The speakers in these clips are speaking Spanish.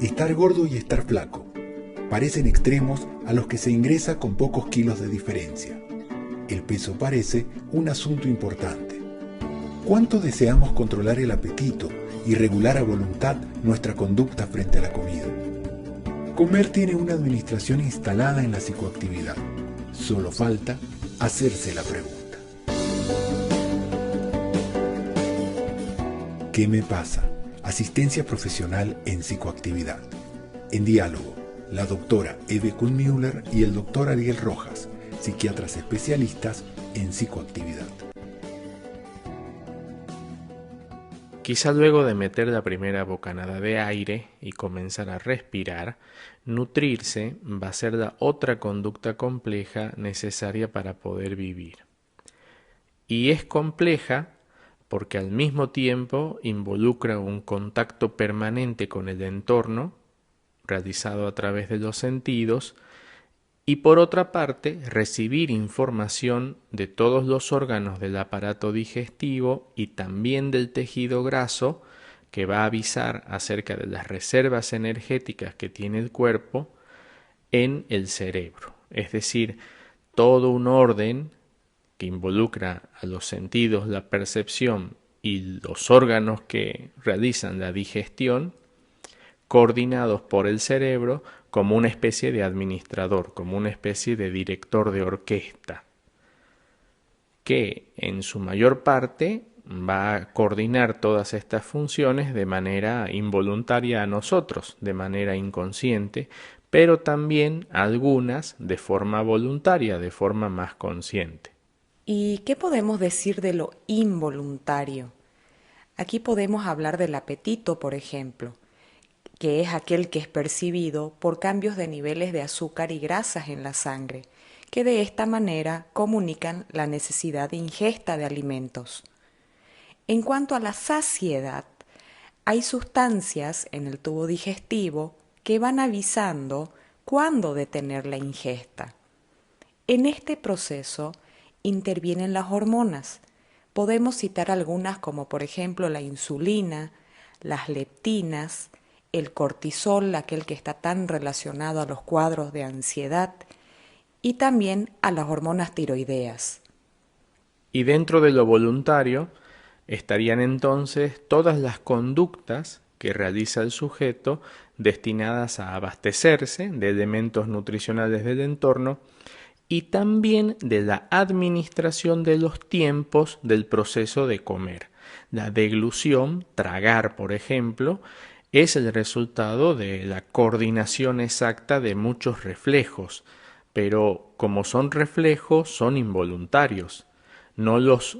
Estar gordo y estar flaco parecen extremos a los que se ingresa con pocos kilos de diferencia. El peso parece un asunto importante. ¿Cuánto deseamos controlar el apetito y regular a voluntad nuestra conducta frente a la comida? Comer tiene una administración instalada en la psicoactividad. Solo falta hacerse la pregunta. ¿Qué me pasa? Asistencia profesional en psicoactividad. En diálogo, la doctora Eve Kuhnmüller y el doctor Ariel Rojas, psiquiatras especialistas en psicoactividad. Quizá luego de meter la primera bocanada de aire y comenzar a respirar, nutrirse va a ser la otra conducta compleja necesaria para poder vivir. Y es compleja porque al mismo tiempo involucra un contacto permanente con el entorno, realizado a través de los sentidos, y por otra parte recibir información de todos los órganos del aparato digestivo y también del tejido graso, que va a avisar acerca de las reservas energéticas que tiene el cuerpo en el cerebro. Es decir, todo un orden que involucra a los sentidos, la percepción y los órganos que realizan la digestión, coordinados por el cerebro como una especie de administrador, como una especie de director de orquesta, que en su mayor parte va a coordinar todas estas funciones de manera involuntaria a nosotros, de manera inconsciente, pero también algunas de forma voluntaria, de forma más consciente. ¿Y qué podemos decir de lo involuntario? Aquí podemos hablar del apetito, por ejemplo, que es aquel que es percibido por cambios de niveles de azúcar y grasas en la sangre, que de esta manera comunican la necesidad de ingesta de alimentos. En cuanto a la saciedad, hay sustancias en el tubo digestivo que van avisando cuándo detener la ingesta. En este proceso intervienen las hormonas. Podemos citar algunas como por ejemplo la insulina, las leptinas, el cortisol, aquel que está tan relacionado a los cuadros de ansiedad, y también a las hormonas tiroideas. Y dentro de lo voluntario estarían entonces todas las conductas que realiza el sujeto destinadas a abastecerse de elementos nutricionales del entorno y también de la administración de los tiempos del proceso de comer. La deglución, tragar por ejemplo, es el resultado de la coordinación exacta de muchos reflejos, pero como son reflejos, son involuntarios. No los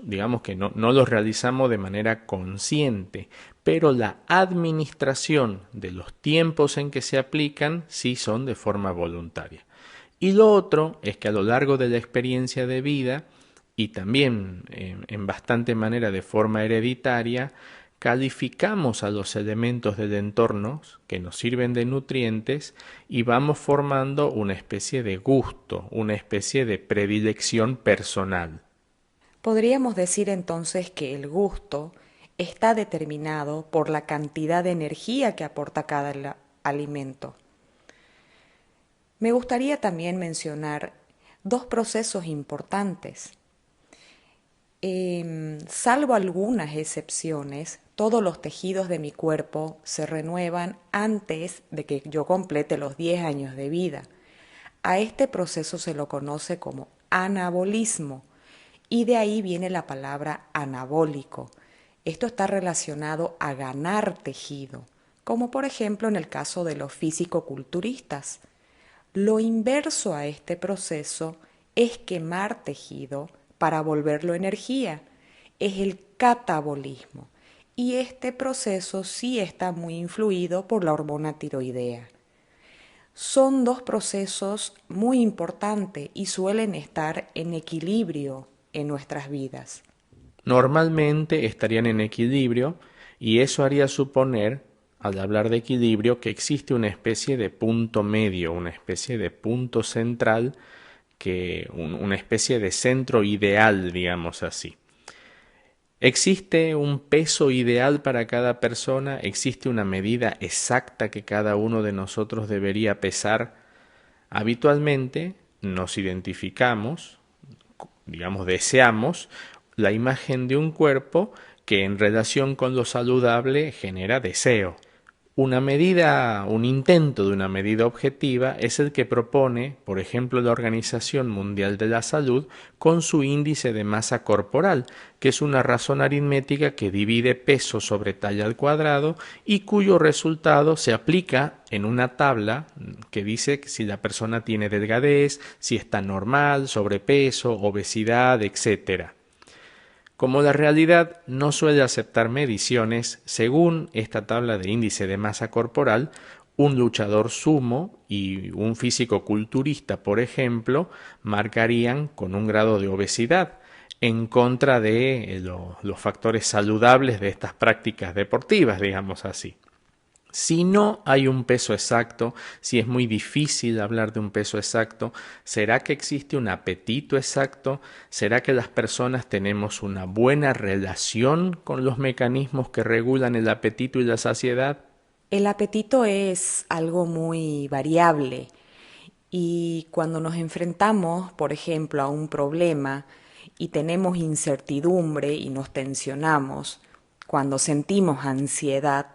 realizamos de manera consciente, pero la administración de los tiempos en que se aplican sí son de forma voluntaria. Y lo otro es que a lo largo de la experiencia de vida, y también en bastante manera de forma hereditaria, calificamos a los elementos del entorno que nos sirven de nutrientes y vamos formando una especie de gusto, una especie de predilección personal. Podríamos decir entonces que el gusto está determinado por la cantidad de energía que aporta cada alimento. Me gustaría también mencionar dos procesos importantes. Salvo algunas excepciones, todos los tejidos de mi cuerpo se renuevan antes de que yo complete los 10 años de vida. A este proceso se lo conoce como anabolismo y de ahí viene la palabra anabólico. Esto está relacionado a ganar tejido, como por ejemplo en el caso de los físico-culturistas. Lo inverso a este proceso es quemar tejido para volverlo energía, es el catabolismo, y este proceso sí está muy influido por la hormona tiroidea. Son dos procesos muy importantes y suelen estar en equilibrio en nuestras vidas. Normalmente estarían en equilibrio y eso haría suponer, al hablar de equilibrio, que existe una especie de punto medio, una especie de punto central, una especie de centro ideal, digamos así. ¿Existe un peso ideal para cada persona? ¿Existe una medida exacta que cada uno de nosotros debería pesar? Habitualmente nos identificamos, digamos, deseamos la imagen de un cuerpo que en relación con lo saludable genera deseo. Una medida, un intento de una medida objetiva es el que propone, por ejemplo, la Organización Mundial de la Salud con su índice de masa corporal, que es una razón aritmética que divide peso sobre talla al cuadrado y cuyo resultado se aplica en una tabla que dice que si la persona tiene delgadez, si está normal, sobrepeso, obesidad, etc. Como la realidad no suele aceptar mediciones, según esta tabla de índice de masa corporal, un luchador sumo y un físico-culturista, por ejemplo, marcarían con un grado de obesidad, en contra de los factores saludables de estas prácticas deportivas, digamos así. Si no hay un peso exacto, si es muy difícil hablar de un peso exacto, ¿será que existe un apetito exacto? ¿Será que las personas tenemos una buena relación con los mecanismos que regulan el apetito y la saciedad? El apetito es algo muy variable y cuando nos enfrentamos, por ejemplo, a un problema y tenemos incertidumbre y nos tensionamos, cuando sentimos ansiedad,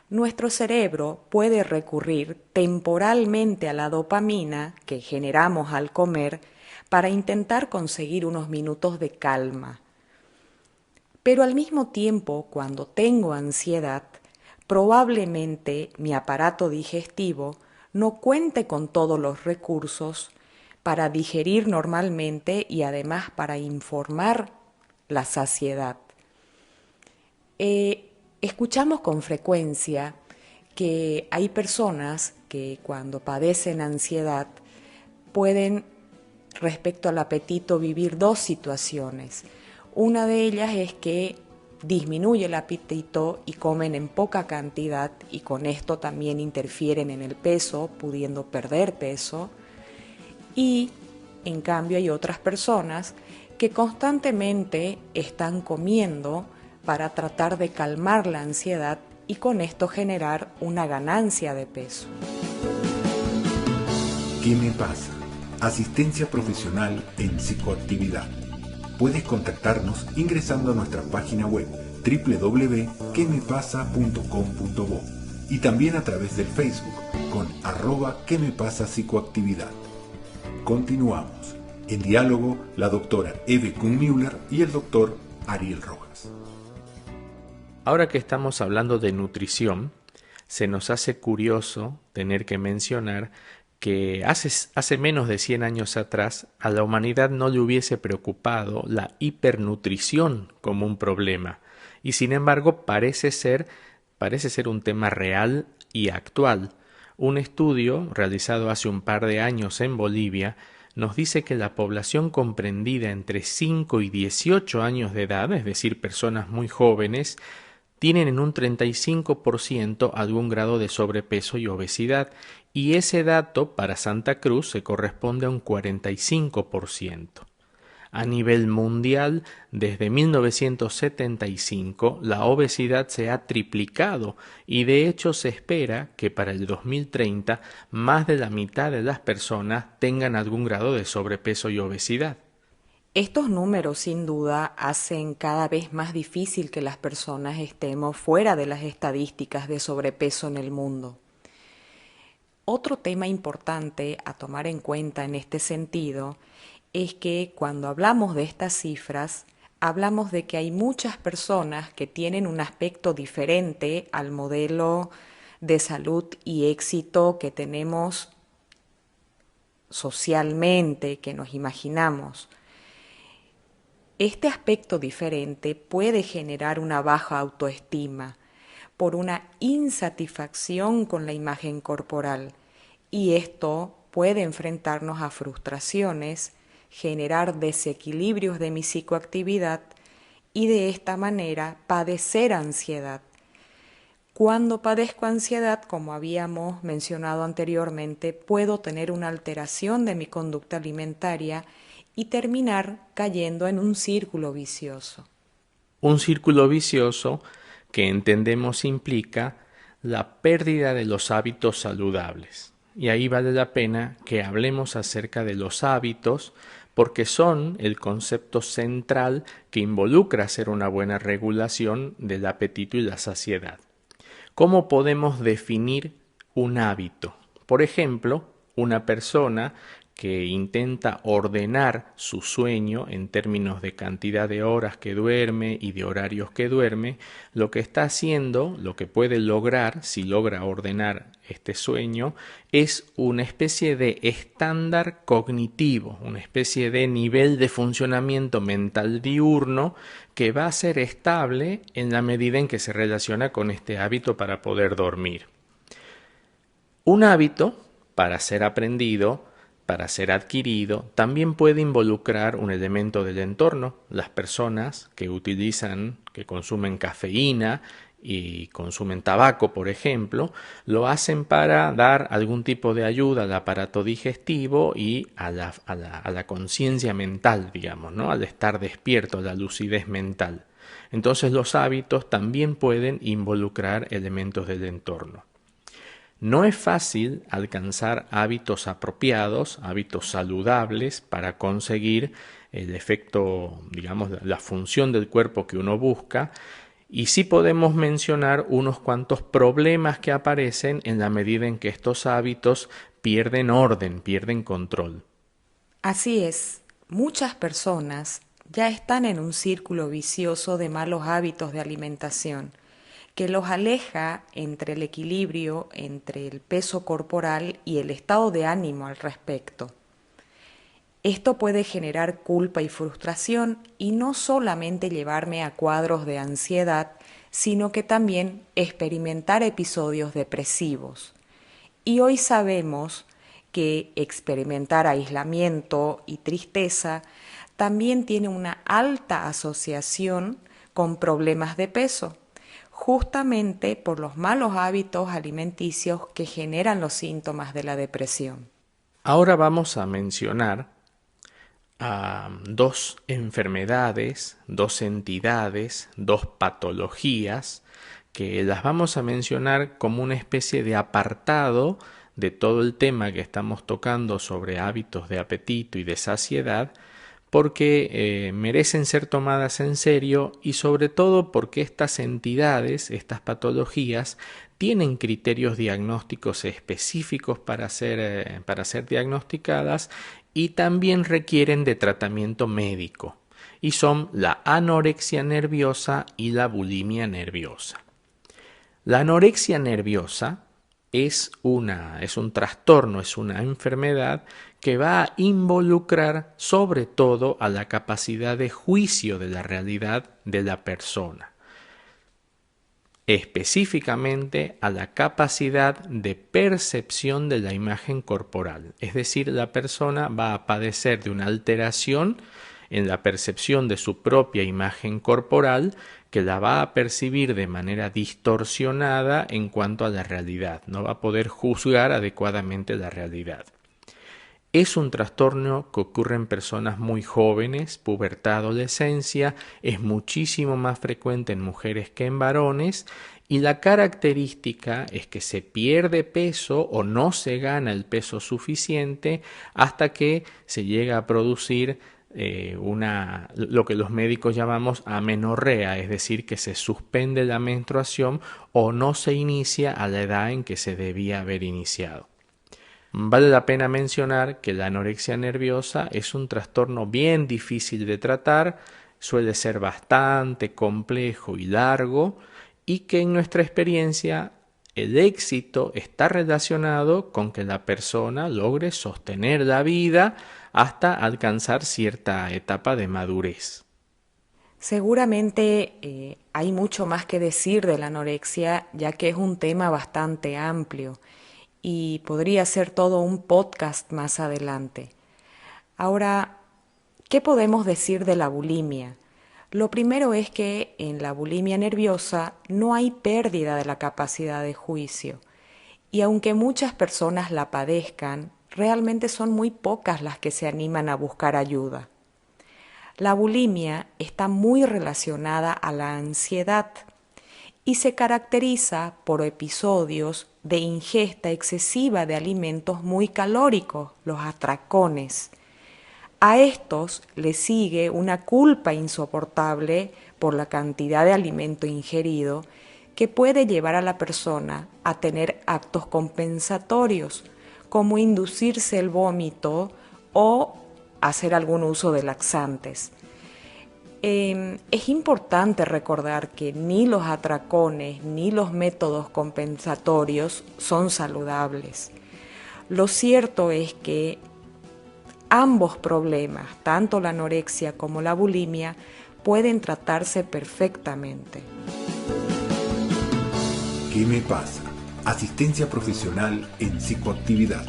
nuestro cerebro puede recurrir temporalmente a la dopamina que generamos al comer para intentar conseguir unos minutos de calma. Pero al mismo tiempo, cuando tengo ansiedad, probablemente mi aparato digestivo no cuente con todos los recursos para digerir normalmente y además para informar la saciedad. Escuchamos con frecuencia que hay personas que cuando padecen ansiedad pueden, respecto al apetito, vivir dos situaciones. Una de ellas es que disminuye el apetito y comen en poca cantidad y con esto también interfieren en el peso, pudiendo perder peso. Y en cambio hay otras personas que constantemente están comiendo para tratar de calmar la ansiedad y con esto generar una ganancia de peso. ¿Qué me pasa? Asistencia profesional en psicoactividad. Puedes contactarnos ingresando a nuestra página web www.quemepasa.com.bo y también a través del Facebook con @quemepasapsicoactividad. Continuamos. En diálogo, la doctora Eve Kuhn-Müller y el doctor Ariel Rojas. Ahora que estamos hablando de nutrición, se nos hace curioso tener que mencionar que hace menos de 100 años atrás a la humanidad no le hubiese preocupado la hipernutrición como un problema, y sin embargo parece ser un tema real y actual. Un estudio realizado hace un par de años en Bolivia nos dice que la población comprendida entre 5 y 18 años de edad, es decir, personas muy jóvenes, tienen en un 35% algún grado de sobrepeso y obesidad, y ese dato para Santa Cruz se corresponde a un 45%. A nivel mundial, desde 1975, la obesidad se ha triplicado y de hecho se espera que para el 2030 más de la mitad de las personas tengan algún grado de sobrepeso y obesidad. Estos números sin duda hacen cada vez más difícil que las personas estemos fuera de las estadísticas de sobrepeso en el mundo. Otro tema importante a tomar en cuenta en este sentido es que cuando hablamos de estas cifras, hablamos de que hay muchas personas que tienen un aspecto diferente al modelo de salud y éxito que tenemos socialmente, que nos imaginamos. Este aspecto diferente puede generar una baja autoestima por una insatisfacción con la imagen corporal y esto puede enfrentarnos a frustraciones, generar desequilibrios de mi psicoactividad y de esta manera padecer ansiedad. Cuando padezco ansiedad, como habíamos mencionado anteriormente, puedo tener una alteración de mi conducta alimentaria y terminar cayendo en un círculo vicioso. Un círculo vicioso que entendemos implica la pérdida de los hábitos saludables. Y ahí vale la pena que hablemos acerca de los hábitos porque son el concepto central que involucra hacer una buena regulación del apetito y la saciedad. ¿Cómo podemos definir un hábito? Por ejemplo, una persona que intenta ordenar su sueño en términos de cantidad de horas que duerme y de horarios que duerme, lo que está haciendo, lo que puede lograr, si logra ordenar este sueño, es una especie de estándar cognitivo, una especie de nivel de funcionamiento mental diurno que va a ser estable en la medida en que se relaciona con este hábito para poder dormir. Un hábito, para ser aprendido, para ser adquirido, también puede involucrar un elemento del entorno. Las personas que consumen cafeína y consumen tabaco, por ejemplo, lo hacen para dar algún tipo de ayuda al aparato digestivo y a la conciencia mental, digamos, ¿no? Al estar despierto, a la lucidez mental. Entonces los hábitos también pueden involucrar elementos del entorno. No es fácil alcanzar hábitos apropiados, hábitos saludables para conseguir el efecto, digamos, la función del cuerpo que uno busca, y sí podemos mencionar unos cuantos problemas que aparecen en la medida en que estos hábitos pierden orden, pierden control. Así es, muchas personas ya están en un círculo vicioso de malos hábitos de alimentación que los aleja entre el equilibrio entre el peso corporal y el estado de ánimo al respecto. Esto puede generar culpa y frustración y no solamente llevarme a cuadros de ansiedad, sino que también experimentar episodios depresivos. Y hoy sabemos que experimentar aislamiento y tristeza también tiene una alta asociación con problemas de peso, justamente por los malos hábitos alimenticios que generan los síntomas de la depresión. Ahora vamos a mencionar dos enfermedades, dos entidades, dos patologías que las vamos a mencionar como una especie de apartado de todo el tema que estamos tocando sobre hábitos de apetito y de saciedad, porque merecen ser tomadas en serio y sobre todo porque estas entidades, estas patologías, tienen criterios diagnósticos específicos para ser diagnosticadas y también requieren de tratamiento médico, y son la anorexia nerviosa y la bulimia nerviosa. La anorexia nerviosa es un trastorno, es una enfermedad que va a involucrar sobre todo a la capacidad de juicio de la realidad de la persona, específicamente a la capacidad de percepción de la imagen corporal. Es decir, la persona va a padecer de una alteración en la percepción de su propia imagen corporal, que la va a percibir de manera distorsionada en cuanto a la realidad, no va a poder juzgar adecuadamente la realidad. Es un trastorno que ocurre en personas muy jóvenes, pubertad, adolescencia, es muchísimo más frecuente en mujeres que en varones, y la característica es que se pierde peso o no se gana el peso suficiente hasta que se llega a producir lo que los médicos llamamos amenorrea, es decir, que se suspende la menstruación o no se inicia a la edad en que se debía haber iniciado. Vale la pena mencionar que la anorexia nerviosa es un trastorno bien difícil de tratar, suele ser bastante complejo y largo, y que en nuestra experiencia el éxito está relacionado con que la persona logre sostener la vida hasta alcanzar cierta etapa de madurez. Seguramente hay mucho más que decir de la anorexia, ya que es un tema bastante amplio y podría ser todo un podcast más adelante. Ahora, ¿qué podemos decir de la bulimia? Lo primero es que en la bulimia nerviosa no hay pérdida de la capacidad de juicio, y aunque muchas personas la padezcan, realmente son muy pocas las que se animan a buscar ayuda. La bulimia está muy relacionada a la ansiedad y se caracteriza por episodios de ingesta excesiva de alimentos muy calóricos, los atracones. A estos le sigue una culpa insoportable por la cantidad de alimento ingerido que puede llevar a la persona a tener actos compensatorios, como inducirse el vómito o hacer algún uso de laxantes. Es importante recordar que ni los atracones ni los métodos compensatorios son saludables. Lo cierto es que ambos problemas, tanto la anorexia como la bulimia, pueden tratarse perfectamente. ¿Qué me pasa? Asistencia profesional en psicoactividad.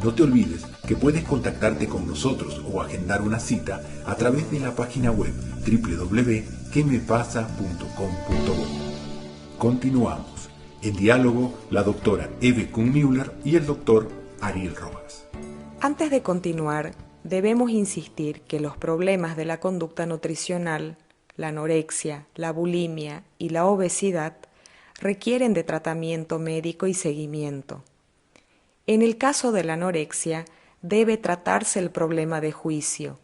No te olvides que puedes contactarte con nosotros o agendar una cita a través de la página web www.quemepasa.com.bo. Continuamos. En diálogo, la doctora Eve Kuhn-Müller y el doctor Ariel Rojas. Antes de continuar, debemos insistir que los problemas de la conducta nutricional, la anorexia, la bulimia y la obesidad requieren de tratamiento médico y seguimiento. En el caso de la anorexia, debe tratarse el problema de juicio,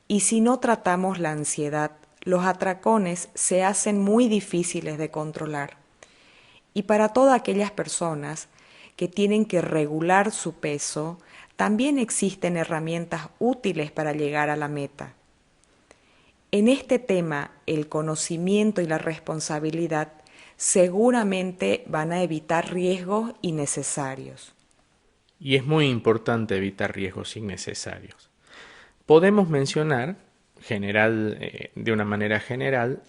y si no tratamos la ansiedad, los atracones se hacen muy difíciles de controlar. Y para todas aquellas personas que tienen que regular su peso, también existen herramientas útiles para llegar a la meta. En este tema, el conocimiento y la responsabilidad seguramente van a evitar riesgos innecesarios. Y es muy importante evitar riesgos innecesarios. Podemos mencionar, de una manera general,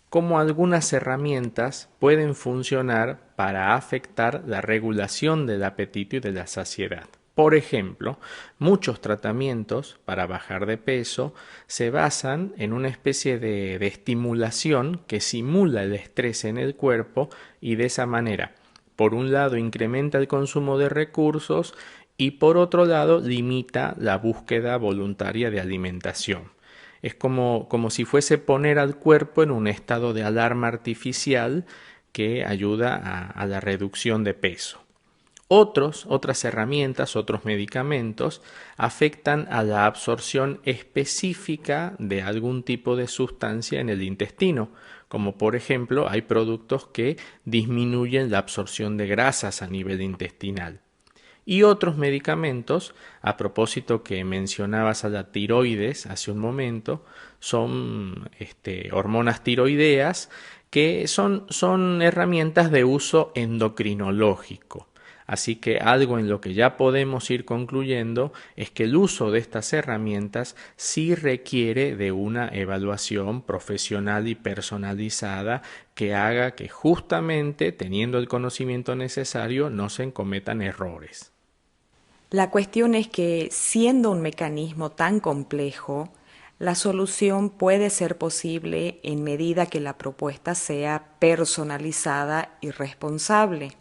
cómo algunas herramientas pueden funcionar para afectar la regulación del apetito y de la saciedad. Por ejemplo, muchos tratamientos para bajar de peso se basan en una especie de estimulación que simula el estrés en el cuerpo y de esa manera, por un lado, incrementa el consumo de recursos y por otro lado, limita la búsqueda voluntaria de alimentación. Es como si fuese poner al cuerpo en un estado de alarma artificial que ayuda a la reducción de peso. Otras herramientas, otros medicamentos afectan a la absorción específica de algún tipo de sustancia en el intestino, como por ejemplo hay productos que disminuyen la absorción de grasas a nivel intestinal. Y otros medicamentos, a propósito que mencionabas a la tiroides hace un momento, son hormonas tiroideas que son herramientas de uso endocrinológico. Así que algo en lo que ya podemos ir concluyendo es que el uso de estas herramientas sí requiere de una evaluación profesional y personalizada que haga que justamente teniendo el conocimiento necesario no se cometan errores. La cuestión es que, siendo un mecanismo tan complejo, la solución puede ser posible en medida que la propuesta sea personalizada y responsable.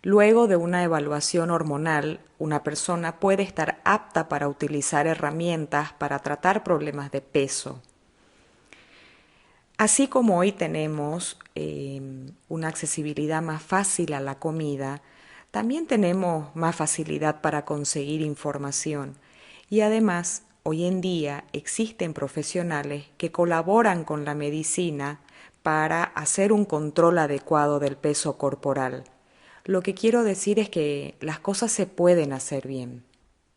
Luego de una evaluación hormonal, una persona puede estar apta para utilizar herramientas para tratar problemas de peso. Así como hoy tenemos una accesibilidad más fácil a la comida, también tenemos más facilidad para conseguir información y además hoy en día existen profesionales que colaboran con la medicina para hacer un control adecuado del peso corporal. Lo que quiero decir es que las cosas se pueden hacer bien.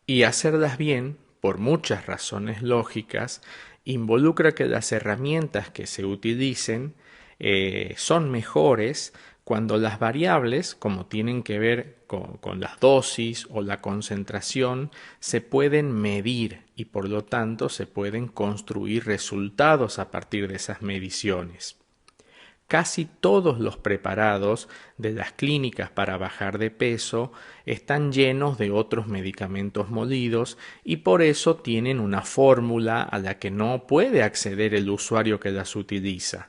Y hacerlas bien, por muchas razones lógicas, involucra que las herramientas que se utilicen son mejores cuando las variables, como tienen que ver con las dosis o la concentración, se pueden medir y por lo tanto se pueden construir resultados a partir de esas mediciones. Casi todos los preparados de las clínicas para bajar de peso están llenos de otros medicamentos molidos y por eso tienen una fórmula a la que no puede acceder el usuario que las utiliza.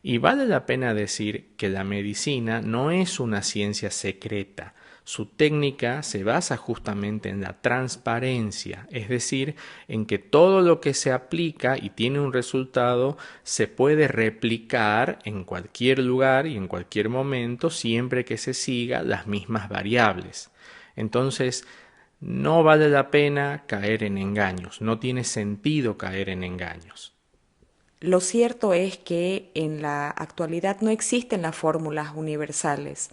Y vale la pena decir que la medicina no es una ciencia secreta, Su técnica se basa justamente en la transparencia, es decir, en que todo lo que se aplica y tiene un resultado se puede replicar en cualquier lugar y en cualquier momento siempre que se siga las mismas variables. Entonces, no vale la pena caer en engaños, no tiene sentido caer en engaños. Lo cierto es que en la actualidad no existen las fórmulas universales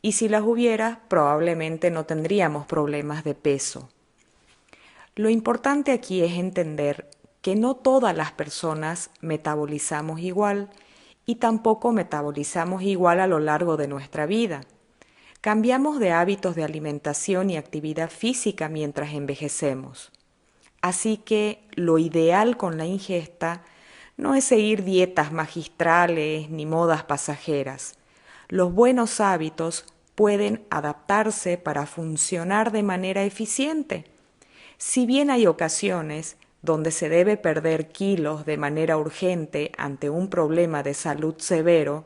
y si las hubiera probablemente no tendríamos problemas de peso. Lo importante aquí es entender que no todas las personas metabolizamos igual y tampoco metabolizamos igual a lo largo de nuestra vida. Cambiamos de hábitos de alimentación y actividad física mientras envejecemos. Así que lo ideal con la ingesta no es seguir dietas magistrales ni modas pasajeras. Los buenos hábitos pueden adaptarse para funcionar de manera eficiente. Si bien hay ocasiones donde se debe perder kilos de manera urgente ante un problema de salud severo,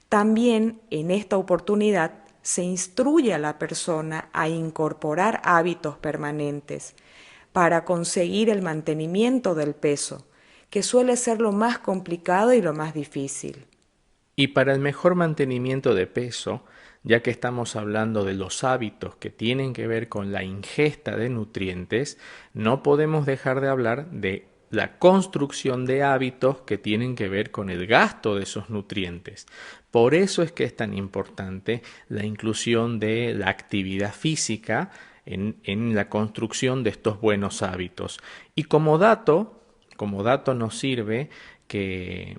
también en esta oportunidad se instruye a la persona a incorporar hábitos permanentes para conseguir el mantenimiento del peso, que suele ser lo más complicado y lo más difícil. Y para el mejor mantenimiento de peso, ya que estamos hablando de los hábitos que tienen que ver con la ingesta de nutrientes, no podemos dejar de hablar de la construcción de hábitos que tienen que ver con el gasto de esos nutrientes. Por eso es que es tan importante la inclusión de la actividad física en la construcción de estos buenos hábitos. Y como dato nos sirve que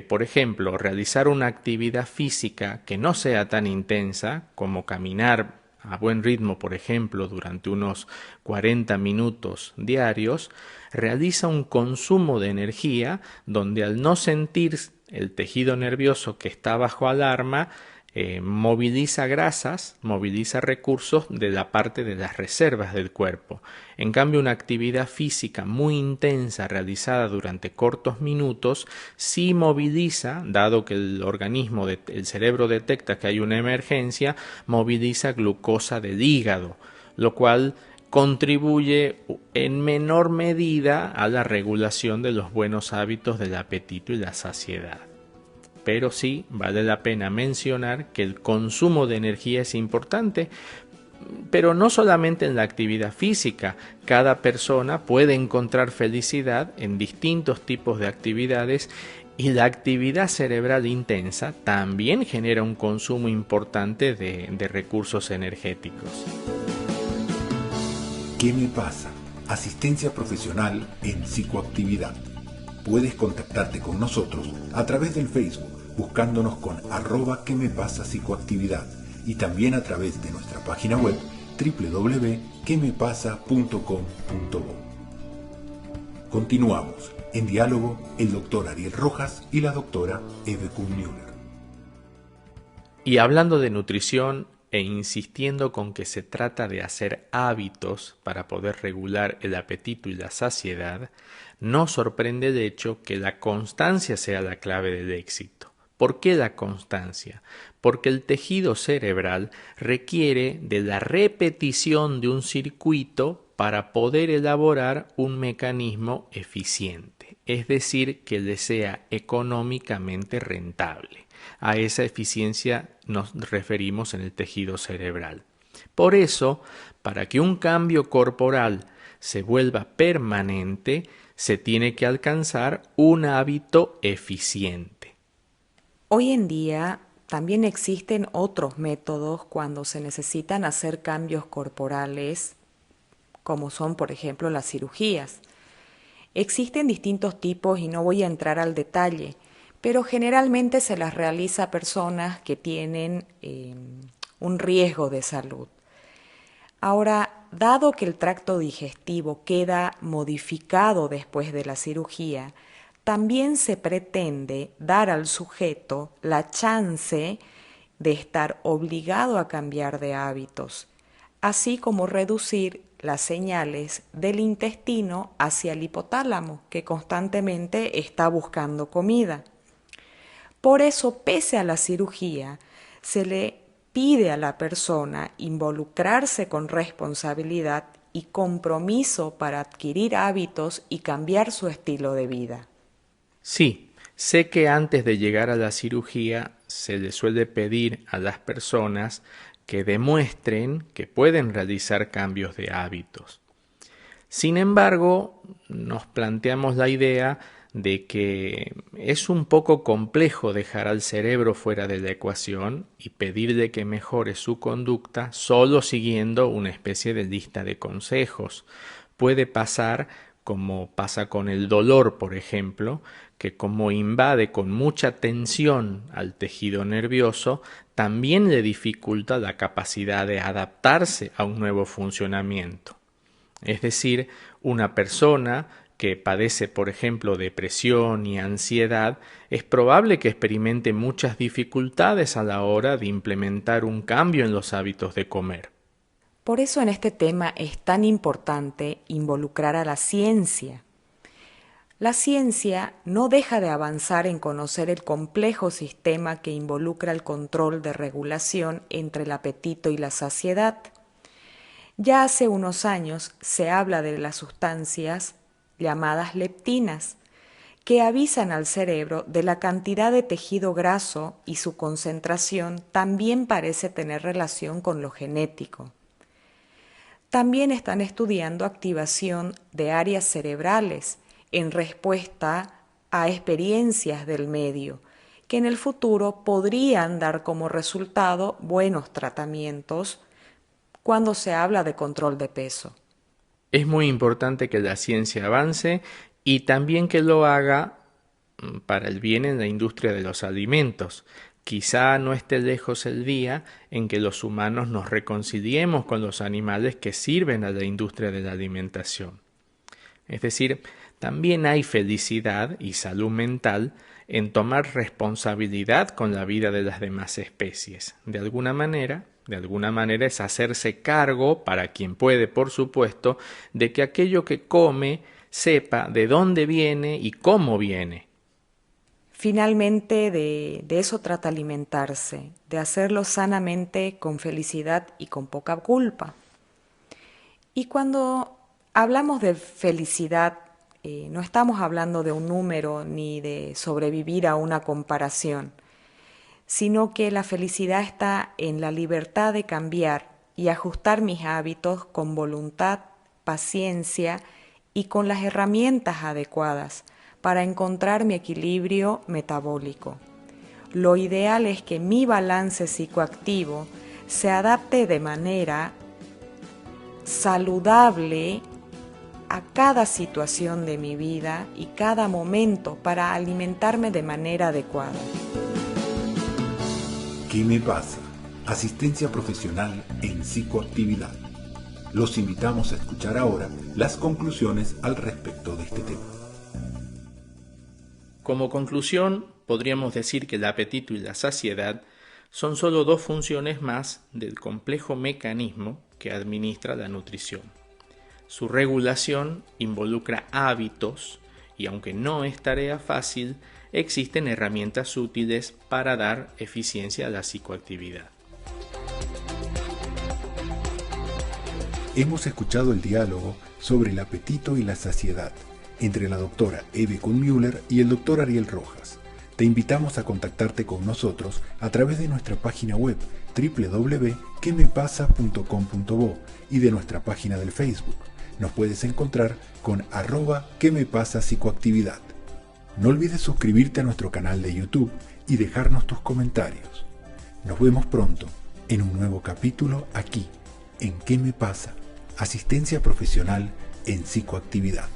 por ejemplo, realizar una actividad física que no sea tan intensa como caminar a buen ritmo, por ejemplo, durante unos 40 minutos diarios, realiza un consumo de energía donde al no sentir el tejido nervioso que está bajo alarma, moviliza grasas, moviliza recursos de la parte de las reservas del cuerpo. En cambio, una actividad física muy intensa realizada durante cortos minutos sí moviliza, dado que el cerebro detecta que hay una emergencia, moviliza glucosa del hígado, lo cual contribuye en menor medida a la regulación de los buenos hábitos del apetito y la saciedad. Pero sí vale la pena mencionar que el consumo de energía es importante, pero no solamente en la actividad física. Cada persona puede encontrar felicidad en distintos tipos de actividades y la actividad cerebral intensa también genera un consumo importante de recursos energéticos. ¿Qué me pasa? Asistencia profesional en psicoactividad. Puedes contactarte con nosotros a través del Facebook buscándonos con @que me pasa psicoactividad y también a través de nuestra página web www.quemepasa.com.bo. Continuamos en diálogo el doctor Ariel Rojas y la doctora Eve Kuhn-Müller. Y hablando de nutrición e insistiendo con que se trata de hacer hábitos para poder regular el apetito y la saciedad, no sorprende de hecho que la constancia sea la clave del éxito. ¿Por qué la constancia? Porque el tejido cerebral requiere de la repetición de un circuito para poder elaborar un mecanismo eficiente, es decir, que le sea económicamente rentable. A esa eficiencia nos referimos en el tejido cerebral. Por eso, para que un cambio corporal se vuelva permanente, se tiene que alcanzar un hábito eficiente. Hoy en día también existen otros métodos cuando se necesitan hacer cambios corporales, como son por ejemplo las cirugías. Existen distintos tipos y no voy a entrar al detalle, pero generalmente se las realiza a personas que tienen un riesgo de salud. Ahora, dado que el tracto digestivo queda modificado después de la cirugía, también se pretende dar al sujeto la chance de estar obligado a cambiar de hábitos, así como reducir las señales del intestino hacia el hipotálamo, que constantemente está buscando comida. Por eso, pese a la cirugía, se le pide a la persona involucrarse con responsabilidad y compromiso para adquirir hábitos y cambiar su estilo de vida. Sí, sé que antes de llegar a la cirugía se le suele pedir a las personas que demuestren que pueden realizar cambios de hábitos. Sin embargo, nos planteamos la idea de que es un poco complejo dejar al cerebro fuera de la ecuación y pedirle que mejore su conducta solo siguiendo una especie de lista de consejos. Puede pasar, como pasa con el dolor, por ejemplo, que como invade con mucha tensión al tejido nervioso, también le dificulta la capacidad de adaptarse a un nuevo funcionamiento. Es decir, una persona que padece, por ejemplo, depresión y ansiedad, es probable que experimente muchas dificultades a la hora de implementar un cambio en los hábitos de comer. Por eso en este tema es tan importante involucrar a la ciencia. La ciencia no deja de avanzar en conocer el complejo sistema que involucra el control de regulación entre el apetito y la saciedad. Ya hace unos años se habla de las sustancias llamadas leptinas, que avisan al cerebro de la cantidad de tejido graso y su concentración también parece tener relación con lo genético. También están estudiando activación de áreas cerebrales en respuesta a experiencias del medio, que en el futuro podrían dar como resultado buenos tratamientos cuando se habla de control de peso. Es muy importante que la ciencia avance y también que lo haga para el bien en la industria de los alimentos. Quizá no esté lejos el día en que los humanos nos reconciliemos con los animales que sirven a la industria de la alimentación. Es decir, también hay felicidad y salud mental en tomar responsabilidad con la vida de las demás especies. De alguna manera es hacerse cargo, para quien puede, por supuesto, de que aquello que come sepa de dónde viene y cómo viene. Finalmente, de eso trata alimentarse, de hacerlo sanamente, con felicidad y con poca culpa. Y cuando hablamos de felicidad, no estamos hablando de un número ni de sobrevivir a una comparación, sino que la felicidad está en la libertad de cambiar y ajustar mis hábitos con voluntad, paciencia y con las herramientas adecuadas para encontrar mi equilibrio metabólico. Lo ideal es que mi balance psicoactivo se adapte de manera saludable a cada situación de mi vida y cada momento para alimentarme de manera adecuada. ¿Qué me pasa? Asistencia profesional en psicoactividad. Los invitamos a escuchar ahora las conclusiones al respecto de este tema. Como conclusión, podríamos decir que el apetito y la saciedad son solo dos funciones más del complejo mecanismo que administra la nutrición. Su regulación involucra hábitos y, aunque no es tarea fácil, existen herramientas útiles para dar eficiencia a la psicoactividad. Hemos escuchado el diálogo sobre el apetito y la saciedad entre la doctora Eve Kuhn-Müller y el doctor Ariel Rojas. Te invitamos a contactarte con nosotros a través de nuestra página web www.quemepasa.com.bo y de nuestra página del Facebook. Nos puedes encontrar con @quemepasapsicoactividad. No olvides suscribirte a nuestro canal de YouTube y dejarnos tus comentarios. Nos vemos pronto en un nuevo capítulo aquí, en ¿Qué me pasa? Asistencia profesional en psicoactividad.